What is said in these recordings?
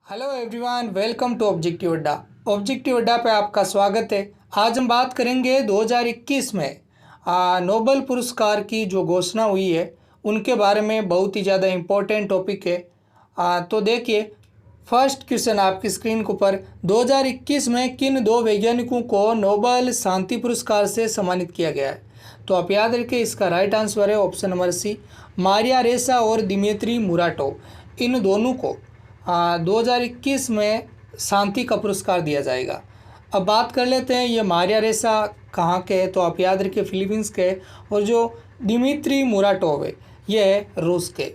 Hello everyone, welcome to objective Adda. Objective Adda पे आपका स्वागत है। आज हम बात करेंगे 2021 में नोबेल पुरस्कार की जो घोषणा हुई है उनके बारे में। बहुत ही ज़्यादा इम्पोर्टेंट टॉपिक है। तो देखिए, फर्स्ट क्वेश्चन आपकी स्क्रीन के ऊपर, 2021 में किन दो वैज्ञानिकों को नोबेल शांति पुरस्कार से सम्मानित किया गया है? तो आप याद रखें, इसका राइट आंसर है ऑप्शन नंबर सी, मारिया रेसा और दिमित्री मुराटोव। इन दोनों को 2021 में शांति का पुरस्कार दिया जाएगा। अब बात कर लेते हैं, ये मारिया रेसा कहाँ के हैं? तो आप याद रखिए फिलीपींस के। और जो दिमित्री मुराटोव है ये है रूस के।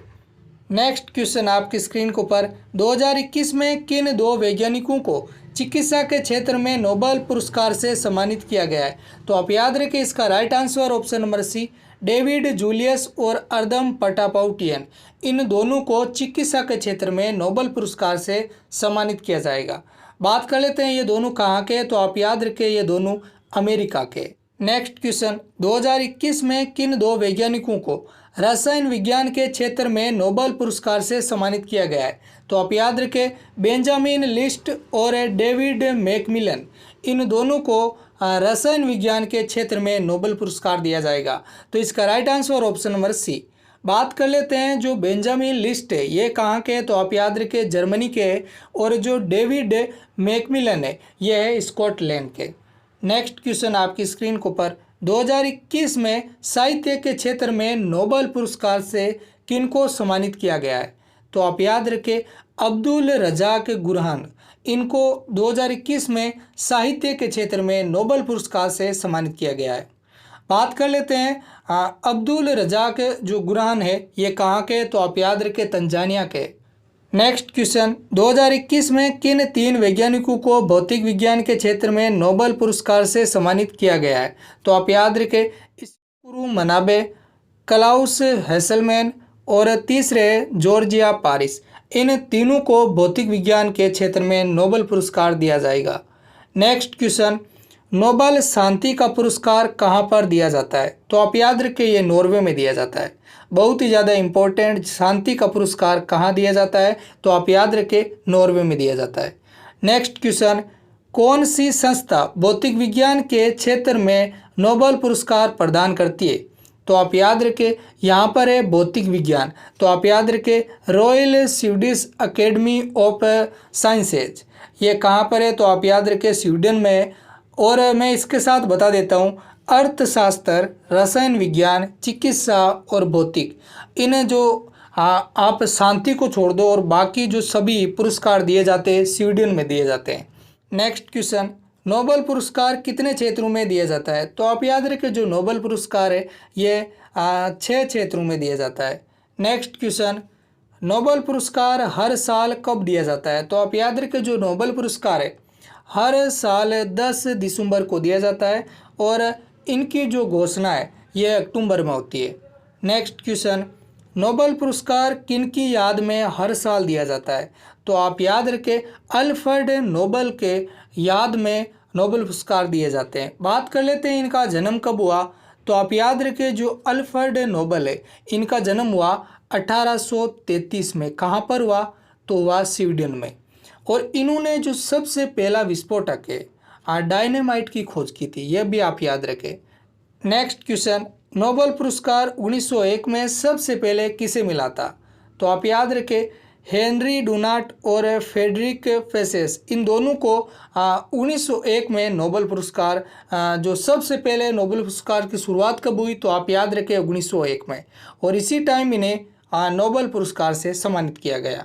नेक्स्ट क्वेश्चन आपकी स्क्रीन के ऊपर, 2021 में किन दो वैज्ञानिकों को चिकित्सा के क्षेत्र में नोबेल पुरस्कार से सम्मानित किया गया है? तो आप याद रखें, इसका right answer option number C, David Julius और अर्दम पटापाउटियन। इन दोनों को चिकित्सा के क्षेत्र में नोबेल पुरस्कार से सम्मानित किया जाएगा। बात कर लेते हैं ये दोनों कहाँ के? तो आप याद रखें, ये दोनों अमेरिका के। नेक्स्ट क्वेश्चन, 2021 में किन दो वैज्ञानिकों को रसायन विज्ञान के क्षेत्र में नोबेल पुरस्कार से सम्मानित किया गया है? तो आप याद रखें, बेंजामिन लिस्ट और डेविड मैकमिलन। इन दोनों को रसायन विज्ञान के क्षेत्र में नोबेल पुरस्कार दिया जाएगा। तो इसका right answer option number C. बात कर लेते हैं, जो बेंजामिन लिस्ट है ये कहाँ के? तो आप याद रखें जर्मनी के। और जो डेविड मैकमिलन है ये है स्कॉटलैंड के। नेक्स्ट क्वेश्चन आपकी स्क्रीन के ऊपर, 2021 में साहित्य के क्षेत्र में नोबेल पुरस्कार से किनको सम्मानित किया गया है? तो आप याद रखें, अब्दुल रज़ाक गुरहान। इनको 2021 में साहित्य के क्षेत्र में नोबेल पुरस्कार से सम्मानित किया गया है। बात कर लेते हैं, अब्दुल रज़ाक जो गुरहान है ये कहाँ के? तो आप याद रखें तंजानिया के। नेक्स्ट क्वेश्चन, 2021 में किन तीन वैज्ञानिकों को भौतिक विज्ञान के क्षेत्र में नोबेल पुरस्कार से सम्मानित किया गया है? तो आप याद रखें, स्कुरु मनाबे, क्लाउस हेसलमैन और तीसरे जॉर्जिया पारिस। इन तीनों को भौतिक विज्ञान के क्षेत्र में नोबेल पुरस्कार दिया जाएगा। नेक्स्ट क्वेश्चन, नोबेल शांति का पुरस्कार कहाँ पर दिया जाता है? तो आप याद रखें, ये नॉर्वे में दिया जाता है। बहुत ही ज़्यादा इम्पोर्टेंट, शांति का पुरस्कार कहाँ दिया जाता है? तो आप याद रखें नॉर्वे में दिया जाता है। नेक्स्ट क्वेश्चन, कौन सी संस्था भौतिक विज्ञान के क्षेत्र में नोबेल पुरस्कार प्रदान करती है? तो आप याद रखें, यहाँ पर है भौतिक विज्ञान। तो आप याद रखें royal Swedish academy of sciences. ये कहाँ पर है? तो आप याद रखें स्वीडन में है। और मैं इसके साथ बता देता हूँ, अर्थशास्त्र, रसायन विज्ञान, चिकित्सा और भौतिक, इन जो आप शांति को छोड़ दो और बाकी जो सभी पुरस्कार दिए जाते हैं स्वीडन में दिए जाते हैं। नेक्स्ट क्वेश्चन, नोबेल पुरस्कार कितने क्षेत्रों में दिया जाता है? तो आप याद रखें, जो नोबेल पुरस्कार है ये 6 क्षेत्रों में दिया जाता है। नेक्स्ट क्वेश्चन, नोबेल पुरस्कार हर साल कब दिया जाता है? तो आप याद रखें, जो नोबेल पुरस्कार है हर साल 10 दिसंबर को दिया जाता है और इनकी जो घोषणा है ये अक्टूबर में होती है। नेक्स्ट क्वेश्चन, नोबेल पुरस्कार किनकी याद में हर साल दिया जाता है? तो आप याद रखें, अल्फ्रेड नोबेल के याद में नोबेल पुरस्कार दिए जाते हैं। बात कर लेते हैं इनका जन्म कब हुआ? तो आप याद रखें, जो अल्फ्रेड नोबेल है इनका जन्म हुआ 1833 में। कहाँ पर हुआ? तो हुआ स्वीडन में। और इन्होंने जो सबसे पहला विस्फोटक है डायनेमाइट की खोज की थी, यह भी आप याद रखें। नेक्स्ट क्वेश्चन, नोबेल पुरस्कार 1901 में सबसे पहले किसे मिला था? तो आप याद रखें, हेनरी डुनाट और फ्रेडरिक फेसेस। इन दोनों को 1901 में नोबेल पुरस्कार, जो सबसे पहले नोबेल पुरस्कार की शुरुआत कब हुई? तो आप याद रखें 1901 में। और इसी टाइम इन्हें नोबेल पुरस्कार से सम्मानित किया गया।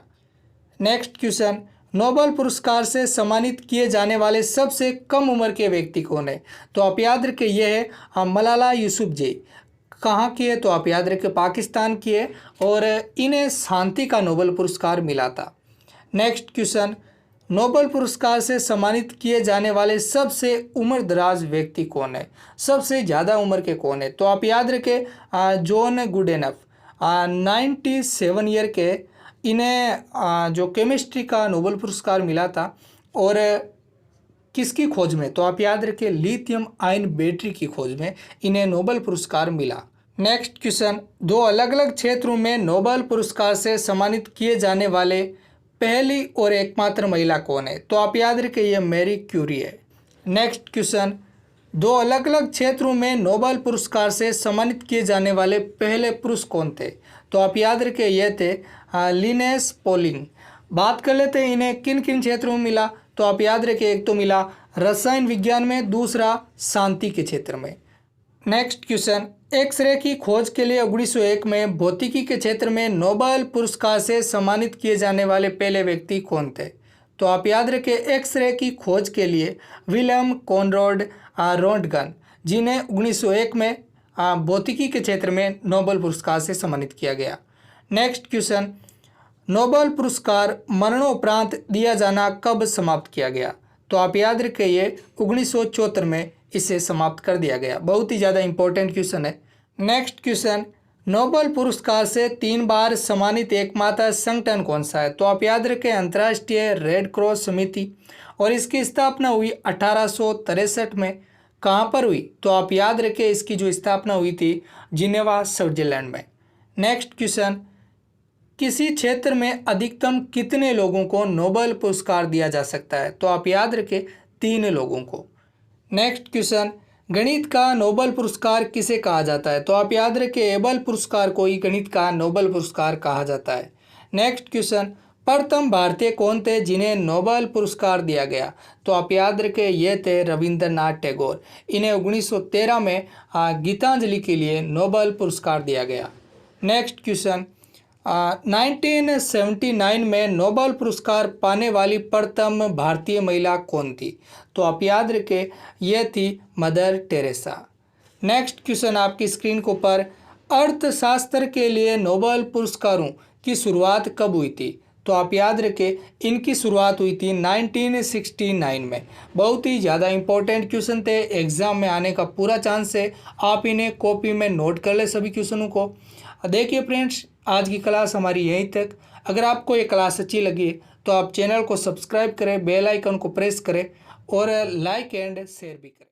नेक्स्ट क्वेश्चन, नोबेल पुरस्कार से सम्मानित किए जाने वाले सबसे कम उम्र के व्यक्ति कौन है? तो आप याद रखें, यह है मलाला यूसुफजई। कहाँ की है? तो आप याद रखें पाकिस्तान की है। और इन्हें शांति का नोबेल पुरस्कार मिला था। नेक्स्ट क्वेश्चन, नोबेल पुरस्कार से सम्मानित किए जाने वाले सबसे उम्रदराज व्यक्ति कौन है? सबसे ज़्यादा उम्र के कौन है? तो आप याद रखें जॉन गुडेनफ, 97 ईयर के। इन्हें जो केमिस्ट्री का नोबेल पुरस्कार मिला था। और किसकी खोज में? तो आप याद रखें लिथियम आयन बैटरी की खोज में इन्हें नोबेल पुरस्कार मिला। नेक्स्ट क्वेश्चन, दो अलग अलग क्षेत्रों में नोबेल पुरस्कार से सम्मानित किए जाने वाले पहली और एकमात्र महिला कौन है? तो आप याद रखें ये मैरी क्यूरी है। नेक्स्ट क्वेश्चन, दो अलग अलग क्षेत्रों में नोबेल पुरस्कार से सम्मानित किए जाने वाले पहले पुरुष कौन थे? तो आप याद रखें ये थे लिनेस पॉलिंग। बात कर लेते हैं इन्हें किन किन क्षेत्रों में मिला। तो आप याद रखें एक तो मिला रसायन विज्ञान में, दूसरा शांति के क्षेत्र में। नेक्स्ट क्वेश्चन, एक्सरे की खोज के लिए 1901 में भौतिकी के क्षेत्र में नोबेल पुरस्कार से सम्मानित किए जाने वाले पहले व्यक्ति कौन थे? तो आप याद रखें एक्सरे की खोज के लिए विलियम कॉनराड रोंटगन, जिन्हें 1901 में भौतिकी के क्षेत्र में नोबेल पुरस्कार से सम्मानित किया गया। नेक्स्ट क्वेश्चन, नोबेल पुरस्कार मरणोपरांत दिया जाना कब समाप्त किया गया? तो आप याद रखें ये 1974 में इसे समाप्त कर दिया गया। बहुत ही ज़्यादा इंपॉर्टेंट क्वेश्चन है। नेक्स्ट क्वेश्चन, नोबेल पुरस्कार से 3 बार सम्मानित एकमात्र संगठन कौन सा है? तो आप याद रखें अंतर्राष्ट्रीय रेड क्रॉस समिति, और इसकी स्थापना हुई 1863 में। कहाँ पर हुई? तो आप याद रखें इसकी जो स्थापना हुई थी जिनेवा स्विट्जरलैंड में। नेक्स्ट क्वेश्चन, किसी क्षेत्र में अधिकतम कितने लोगों को नोबेल पुरस्कार दिया जा सकता है? तो आप याद रखें 3 लोगों को। नेक्स्ट क्वेश्चन, गणित का नोबेल पुरस्कार किसे कहा जाता है? तो आप याद रखें एबल पुरस्कार को ही गणित का नोबेल पुरस्कार कहा जाता है। नेक्स्ट क्वेश्चन, प्रथम भारतीय कौन थे जिन्हें नोबेल पुरस्कार दिया गया? तो आप याद रखें ये थे रविंद्रनाथ टैगोर। इन्हें 1913 में गीतांजलि के लिए नोबेल पुरस्कार दिया गया। नेक्स्ट क्वेश्चन, 1979 में नोबेल पुरस्कार पाने वाली प्रथम भारतीय महिला कौन थी? तो आप याद रखें यह थी मदर टेरेसा। नेक्स्ट क्वेश्चन आपकी स्क्रीन के ऊपर, अर्थशास्त्र के लिए नोबेल पुरस्कारों की शुरुआत कब हुई थी? तो आप याद रखें इनकी शुरुआत हुई थी 1969 में। बहुत ही ज़्यादा इंपॉर्टेंट क्वेश्चन थे, एग्जाम में आने का पूरा चांस है। आप इन्हें कॉपी में नोट कर ले सभी क्वेश्चनों को। देखिए फ्रेंड्स, आज की क्लास हमारी यहीं तक। अगर आपको ये क्लास अच्छी लगी तो आप चैनल को सब्सक्राइब करें, बेल आइकन को प्रेस करें और लाइक एंड शेयर भी करें।